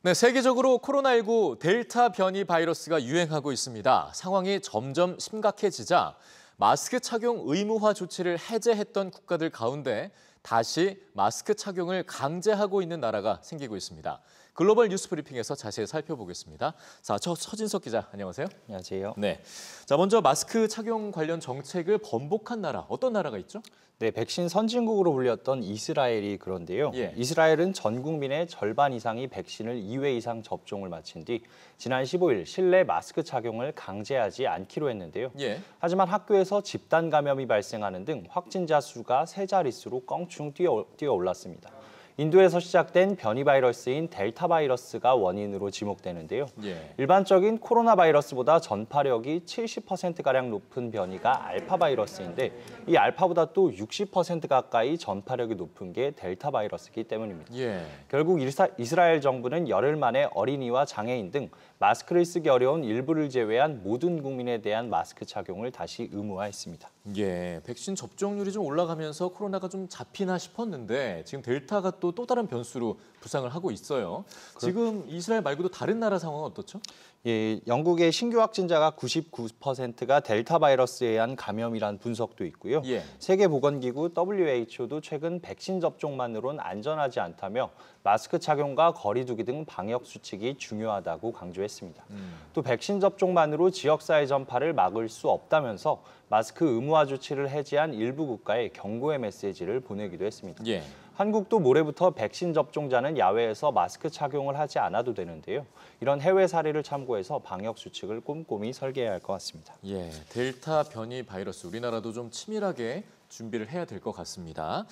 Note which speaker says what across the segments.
Speaker 1: 네, 세계적으로 코로나19 델타 변이 바이러스가 유행하고 있습니다. 상황이 점점 심각해지자 마스크 착용 의무화 조치를 해제했던 국가들 가운데 다시 마스크 착용을 강제하고 있는 나라가 생기고 있습니다. 글로벌 뉴스 브리핑에서 자세히 살펴보겠습니다. 자, 서진석 기자, 안녕하세요.
Speaker 2: 안녕하세요.
Speaker 1: 네, 자 먼저 마스크 착용 관련 정책을 번복한 나라, 어떤 나라가 있죠?
Speaker 2: 네, 백신 선진국으로 불렸던 이스라엘이 그런데요.
Speaker 1: 예.
Speaker 2: 이스라엘은 전 국민의 절반 이상이 백신을 2회 이상 접종을 마친 뒤 지난 15일 실내 마스크 착용을 강제하지 않기로 했는데요.
Speaker 1: 예.
Speaker 2: 하지만 학교에서 집단 감염이 발생하는 등 확진자 수가 세 자릿수로 껑충 뛰어 올랐습니다. 인도에서 시작된 변이 바이러스인 델타 바이러스가 원인으로 지목되는데요.
Speaker 1: 예.
Speaker 2: 일반적인 코로나 바이러스보다 전파력이 70%가량 높은 변이가 알파 바이러스인데 이 알파보다 또 60% 가까이 전파력이 높은 게 델타 바이러스이기 때문입니다.
Speaker 1: 예.
Speaker 2: 결국 이스라엘 정부는 열흘 만에 어린이와 장애인 등 마스크를 쓰기 어려운 일부를 제외한 모든 국민에 대한 마스크 착용을 다시 의무화했습니다.
Speaker 1: 예, 백신 접종률이 좀 올라가면서 코로나가 좀 잡히나 싶었는데 지금 델타가 또 다른 변수로 부상을 하고 있어요. 지금 이스라엘 말고도 다른 나라 상황은 어떻죠?
Speaker 2: 예, 영국의 신규 확진자가 99%가 델타 바이러스에 의한 감염이란 분석도 있고요.
Speaker 1: 예.
Speaker 2: 세계보건기구 WHO도 최근 백신 접종만으론 안전하지 않다며 마스크 착용과 거리 두기 등 방역 수칙이 중요하다고 강조했습니다. 또 백신 접종만으로 지역사회 전파를 막을 수 없다면서 마스크 의무화 조치를 해제한 일부 국가에 경고의 메시지를 보내기도 했습니다.
Speaker 1: 예.
Speaker 2: 한국도 모레부터 백신 접종자는 야외에서 마스크 착용을 하지 않아도 되는데요. 이런 해외 사례를 참고해서 방역 수칙을 꼼꼼히 설계해야 할 것 같습니다.
Speaker 1: 예, 델타 변이 바이러스 우리나라도 좀 치밀하게 준비를 해야 될 것 같습니다.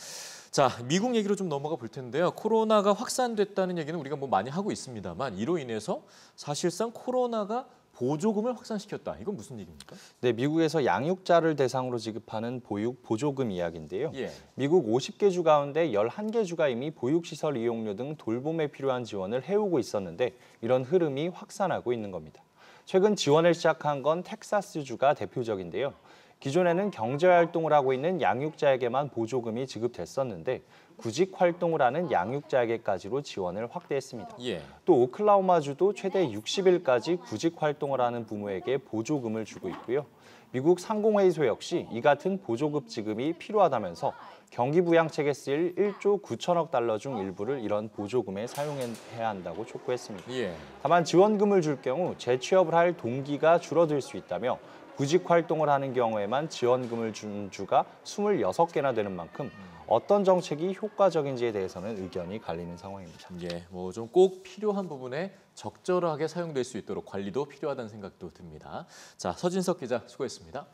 Speaker 1: 자, 미국 얘기로 좀 넘어가 볼 텐데요. 코로나가 확산됐다는 얘기는 우리가 뭐 많이 하고 있습니다만 이로 인해서 사실상 코로나가 보조금을 확산시켰다. 이건 무슨 얘기입니까?
Speaker 2: 네, 미국에서 양육자를 대상으로 지급하는 보육 보조금 이야기인데요.
Speaker 1: 예.
Speaker 2: 미국 50개 주 가운데 11개 주가 이미 보육시설 이용료 등 돌봄에 필요한 지원을 해오고 있었는데 이런 흐름이 확산하고 있는 겁니다. 최근 지원을 시작한 건 텍사스주가 대표적인데요. 기존에는 경제활동을 하고 있는 양육자에게만 보조금이 지급됐었는데 구직 활동을 하는 양육자에게까지로 지원을 확대했습니다.
Speaker 1: 예.
Speaker 2: 또 오클라호마주도 최대 60일까지 구직 활동을 하는 부모에게 보조금을 주고 있고요. 미국 상공회의소 역시 이 같은 보조금 지급이 필요하다면서 경기부양책에 쓰일 1조 9천억 달러 중 일부를 이런 보조금에 사용해야 한다고 촉구했습니다.
Speaker 1: 예.
Speaker 2: 다만 지원금을 줄 경우 재취업을 할 동기가 줄어들 수 있다며 구직 활동을 하는 경우에만 지원금을 준 주가 26개나 되는 만큼 어떤 정책이 효과적인지에 대해서는 의견이 갈리는 상황입니다.
Speaker 1: 예, 뭐 좀 꼭 필요한 부분에 적절하게 사용될 수 있도록 관리도 필요하다는 생각도 듭니다. 자, 서진석 기자 수고했습니다.